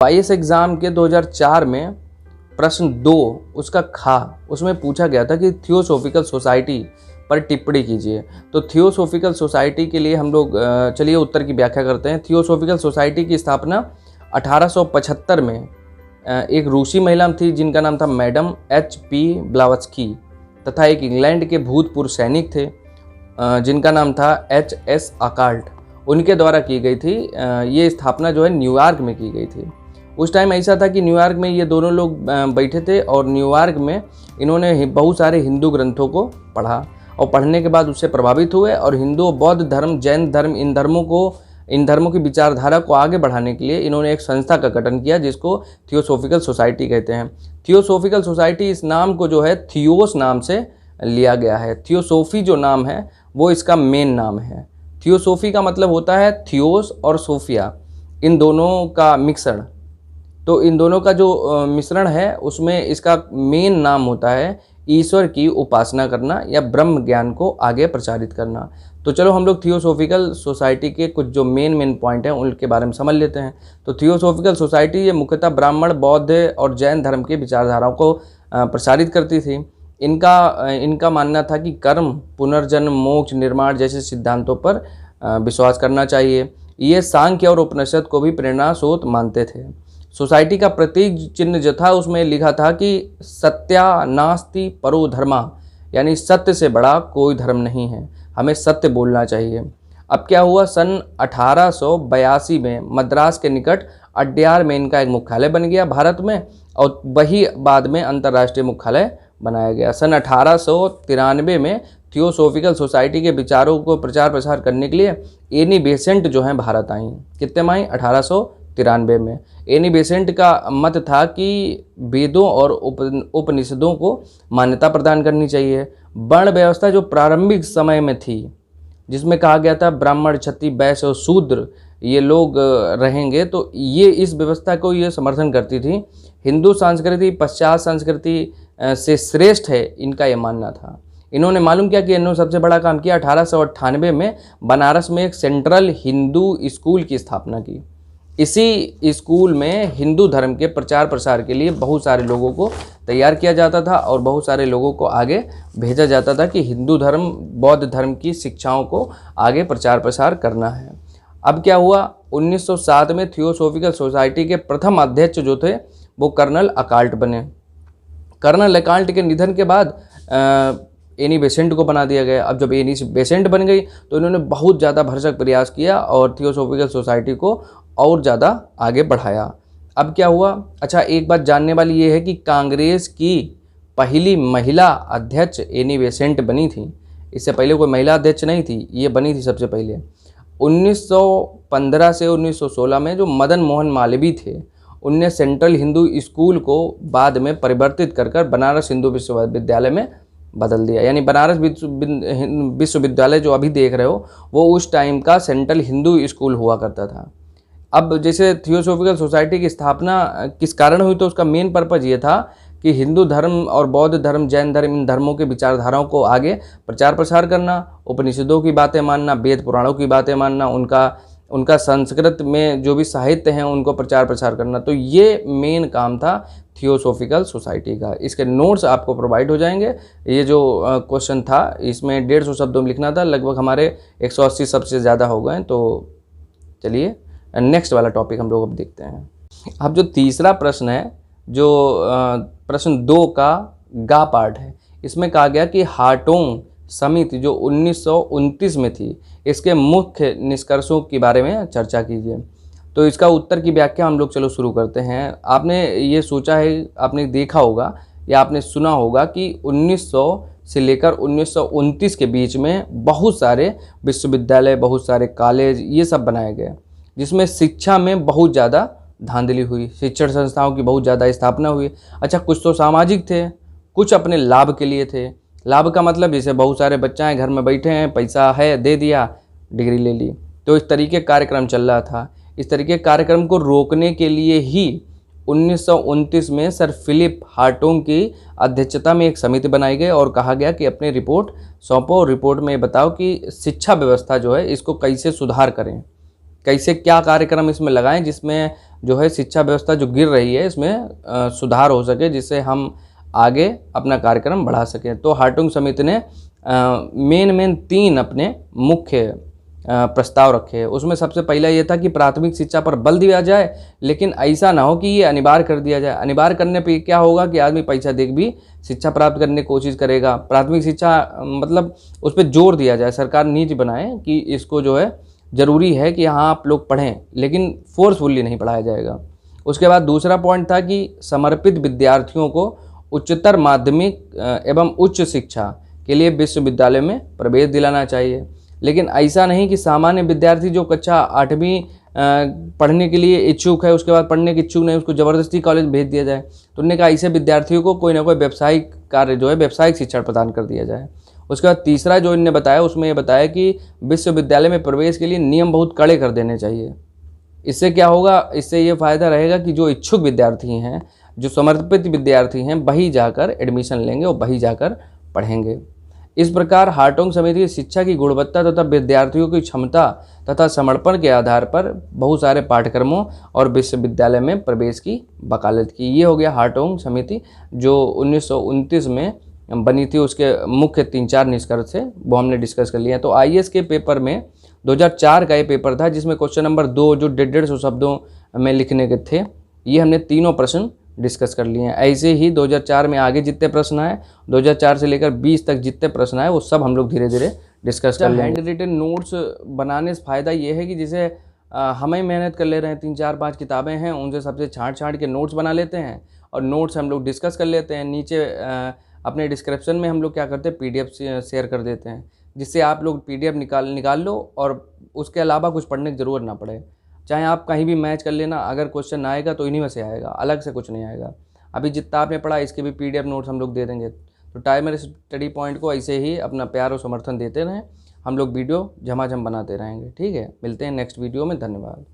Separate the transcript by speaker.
Speaker 1: IAS exam के 2004 में प्रश्न 2 उसका खा उसमें पूछा गया था कि थियोसॉफिकल सोसाइटी पर टिप्पणी कीजिए। तो थियोसॉफिकल सोसाइटी के लिए हम लोग चलिए उत्तर की व्याख्या करते हैं। थियोसॉफिकल सोसाइटी की स्थापना 1875 में एक रूसी महिला थी जिनका नाम था मैडम HP ब्लावत्स्की, तथा एक इंग्लैंड के भूतपूर्व सैनिक थे जिनका नाम था HS अकाल्ट, उनके द्वारा की गई थी। ये स्थापना जो है न्यूयॉर्क में की गई थी। उस टाइम ऐसा था कि न्यूयॉर्क में ये दोनों लोग बैठे थे और न्यूयॉर्क में इन्होंने बहुत सारे हिंदू ग्रंथों को पढ़ा और पढ़ने के बाद उससे प्रभावित हुए और हिंदू, बौद्ध धर्म, जैन धर्म, इन धर्मों की विचारधारा को आगे बढ़ाने के लिए इन्होंने एक संस्था का गठन किया जिसको थियोसॉफिकल सोसाइटी कहते हैं। थियोसॉफिकल सोसाइटी इस नाम को जो है थियोस नाम से लिया गया है। थियोसॉफी जो नाम है वो इसका मेन नाम है। थियोसॉफी का मतलब होता है थियोस और सोफिया, इन दोनों का मिश्रण। तो इन दोनों का जो मिश्रण है उसमें इसका मेन नाम होता है ईश्वर की उपासना करना या ब्रह्म ज्ञान को आगे प्रचारित करना। तो चलो हम लोग थियोसॉफिकल सोसाइटी के कुछ जो मेन पॉइंट हैं उनके बारे में समझ लेते हैं। तो थियोसॉफिकल सोसाइटी ये मुख्यतः ब्राह्मण, बौद्ध और जैन धर्म के विचारधाराओं को प्रसारित करती थी। इनका मानना था कि कर्म, पुनर्जन्म, मोक्ष, निर्माण जैसे सिद्धांतों पर विश्वास करना चाहिए। ये सांख्य और उपनिषद को भी प्रेरणा स्रोत मानते थे। सोसाइटी का प्रतीक चिन्ह जो था उसमें लिखा था कि सत्या नास्ति परो धर्मा, यानी सत्य से बड़ा कोई धर्म नहीं है, हमें सत्य बोलना चाहिए। अब क्या हुआ, सन 1882 में मद्रास के निकट अड्यार में इनका एक मुख्यालय बन गया भारत में, और वही बाद में अंतर्राष्ट्रीय मुख्यालय बनाया गया। सन 1893 में थियोसॉफिकल सोसाइटी के विचारों को प्रचार प्रसार करने के लिए एनी बेसेंट जो हैं भारत आई। कितने में आई? 1893 में। एनी बेसेंट का मत था कि वेदों और उपनिषदों को मान्यता प्रदान करनी चाहिए। वर्ण व्यवस्था जो प्रारंभिक समय में थी, जिसमें कहा गया था ब्राह्मण, क्षत्रिय, वैश्य और शूद्र ये लोग रहेंगे, तो ये इस व्यवस्था को ये समर्थन करती थी। हिंदू संस्कृति पश्चात संस्कृति से श्रेष्ठ है, इनका ये मानना था। इन्होंने मालूम किया कि इन्होंने सबसे बड़ा काम किया, 1898 में बनारस में एक सेंट्रल हिंदू स्कूल की स्थापना की। इसी स्कूल में हिंदू धर्म के प्रचार प्रसार के लिए बहुत सारे लोगों को तैयार किया जाता था और बहुत सारे लोगों को आगे भेजा जाता था कि हिंदू धर्म, बौद्ध धर्म की शिक्षाओं को आगे प्रचार प्रसार करना है। अब क्या हुआ, 1907 में थियोसॉफिकल सोसाइटी के प्रथम अध्यक्ष जो थे वो कर्नल अकाल्ट बने। कर्नल अकाल्ट के निधन के बाद एनी बेसेंट को बना दिया गया। अब जब एनी बेसेंट बन गई तो इन्होंने बहुत ज़्यादा भरसक प्रयास किया और थियोसॉफिकल सोसाइटी को और ज़्यादा आगे बढ़ाया। अब क्या हुआ, अच्छा एक बात जानने वाली ये है कि कांग्रेस की पहली महिला अध्यक्ष एनी बेसेंट बनी थी। इससे पहले कोई महिला अध्यक्ष नहीं थी, ये बनी थी सबसे पहले। 1915 से 1916 में जो मदन मोहन मालवीय थे, उनने सेंट्रल हिंदू स्कूल को बाद में परिवर्तित कर बनारस हिंदू विश्वविद्यालय में बदल दिया। यानी बनारस विश्वविद्यालय जो अभी देख रहे हो वो उस टाइम का सेंट्रल हिंदू स्कूल हुआ करता था। अब जैसे थियोसॉफिकल सोसाइटी की स्थापना किस कारण हुई, तो उसका मेन पर्पज़ ये था कि हिंदू धर्म और बौद्ध धर्म, जैन धर्म, इन धर्मों के विचारधाराओं को आगे प्रचार प्रसार करना, उपनिषदों की बातें मानना, वेद पुराणों की बातें मानना, उनका संस्कृत में जो भी साहित्य हैं उनको प्रचार प्रसार करना। तो ये मेन काम था थियोसॉफिकल सोसाइटी का। इसके नोट्स आपको प्रोवाइड हो जाएंगे। ये जो क्वेश्चन था इसमें 150 शब्दों में लिखना था, लगभग हमारे 180 शब्द से ज़्यादा हो गए। तो चलिए नेक्स्ट वाला टॉपिक हम लोग अब देखते हैं। अब जो तीसरा प्रश्न है, जो प्रश्न 2 का गा पार्ट है, इसमें कहा गया कि हार्टोंग समिति जो 1929 में थी, इसके मुख्य निष्कर्षों के बारे में चर्चा कीजिए। तो इसका उत्तर की व्याख्या हम लोग चलो शुरू करते हैं। आपने ये सोचा है, आपने देखा होगा या आपने सुना होगा कि 1900 से लेकर 1929 के बीच में बहुत सारे विश्वविद्यालय, बहुत सारे कॉलेज ये सब बनाए गए, जिसमें शिक्षा में बहुत ज़्यादा धांधली हुई, शिक्षण संस्थाओं की बहुत ज़्यादा स्थापना हुई। अच्छा, कुछ तो सामाजिक थे, कुछ अपने लाभ के लिए थे। लाभ का मतलब जैसे बहुत सारे बच्चे घर में बैठे हैं, पैसा है, दे दिया, डिग्री ले ली। तो इस तरीके कार्यक्रम चल रहा था। इस तरीके कार्यक्रम को रोकने के लिए ही 1929 में सर फिलिप हार्टोंग की अध्यक्षता में एक समिति बनाई गई और कहा गया कि अपनी रिपोर्ट सौंपो और रिपोर्ट में बताओ कि शिक्षा व्यवस्था जो है इसको कैसे सुधार करें, कैसे क्या कार्यक्रम इसमें लगाएं जिसमें जो है शिक्षा व्यवस्था जो गिर रही है इसमें सुधार हो सके, जिससे हम आगे अपना कार्यक्रम बढ़ा सकें। तो हार्टुंग समिति ने मेन 3 अपने मुख्य प्रस्ताव रखे। उसमें सबसे पहला ये था कि प्राथमिक शिक्षा पर बल दिया जाए, लेकिन ऐसा ना हो कि ये अनिवार्य कर दिया जाए। अनिवार्य करने पे क्या होगा कि आदमी पैसा दे के भी शिक्षा प्राप्त करने की कोशिश करेगा। प्राथमिक शिक्षा मतलब उस पर जोर दिया जाए, सरकार नीति बनाए कि इसको जो है ज़रूरी है कि हाँ आप लोग पढ़ें, लेकिन फोर्सफुली नहीं पढ़ाया जाएगा। उसके बाद दूसरा पॉइंट था कि समर्पित विद्यार्थियों को उच्चतर माध्यमिक एवं उच्च शिक्षा के लिए विश्वविद्यालय में प्रवेश दिलाना चाहिए। लेकिन ऐसा नहीं कि सामान्य विद्यार्थी जो कक्षा 8वीं पढ़ने के लिए इच्छुक है, उसके बाद पढ़ने के इच्छुक नहीं, उसको ज़बरदस्ती कॉलेज भेज दिया जाए। तो उन्होंने कहा ऐसे विद्यार्थियों को कोई ना कोई व्यावसायिक कार्य जो है व्यावसायिक शिक्षा प्रदान कर दिया जाए। उसके बाद तीसरा जो इन्होंने बताया उसमें ये बताया कि विश्वविद्यालय में प्रवेश के लिए नियम बहुत कड़े कर देने चाहिए। इससे क्या होगा, इससे ये फ़ायदा रहेगा कि जो इच्छुक विद्यार्थी हैं, जो समर्पित विद्यार्थी हैं, वही जाकर एडमिशन लेंगे और वही जाकर पढ़ेंगे। इस प्रकार हार्टुंग समिति शिक्षा की गुणवत्ता तथा विद्यार्थियों की क्षमता तथा समर्पण के आधार पर बहुत सारे पाठ्यक्रमों और विश्वविद्यालय में प्रवेश की वकालत की। ये हो गया हार्टुंग समिति जो 1929 में बनी थी। उसके मुख्य 3-4 निष्कर्ष थे, वो हमने डिस्कस कर लिया। तो आईएएस के पेपर में 2004 का ये पेपर था जिसमें क्वेश्चन नंबर 2 जो 150 शब्दों में लिखने के थे, ये हमने तीनों प्रश्न डिस्कस कर लिए हैं। ऐसे ही 2004 में आगे जितने प्रश्न आए, 2004 से लेकर 20 तक जितने प्रश्न आए वो सब हम लोग धीरे धीरे डिस्कस कर लेंगे। हैंड रिटन नोट्स बनाने से फ़ायदा ये है कि जैसे हमें मेहनत कर ले रहे हैं, 3-4-5 किताबें हैं, उनसे सबसे छाँट के नोट्स बना लेते हैं और नोट्स हम लोग डिस्कस कर लेते हैं। नीचे अपने डिस्क्रिप्शन में हम लोग क्या करते हैं, PDF शेयर कर देते हैं, जिससे आप लोग PDF निकाल लो और उसके अलावा कुछ पढ़ने की ज़रूरत ना पड़े। चाहे आप कहीं भी मैच कर लेना, अगर क्वेश्चन आएगा तो इन्हीं में से आएगा, अलग से कुछ नहीं आएगा। अभी जितना आपने पढ़ा इसके भी PDF नोट्स हम लोग दे देंगे। तो टाइमर स्टडी पॉइंट को ऐसे ही अपना प्यार और समर्थन देते रहें, हम लोग वीडियो झमाझम बनाते रहेंगे। ठीक है, मिलते हैं नेक्स्ट वीडियो में। धन्यवाद।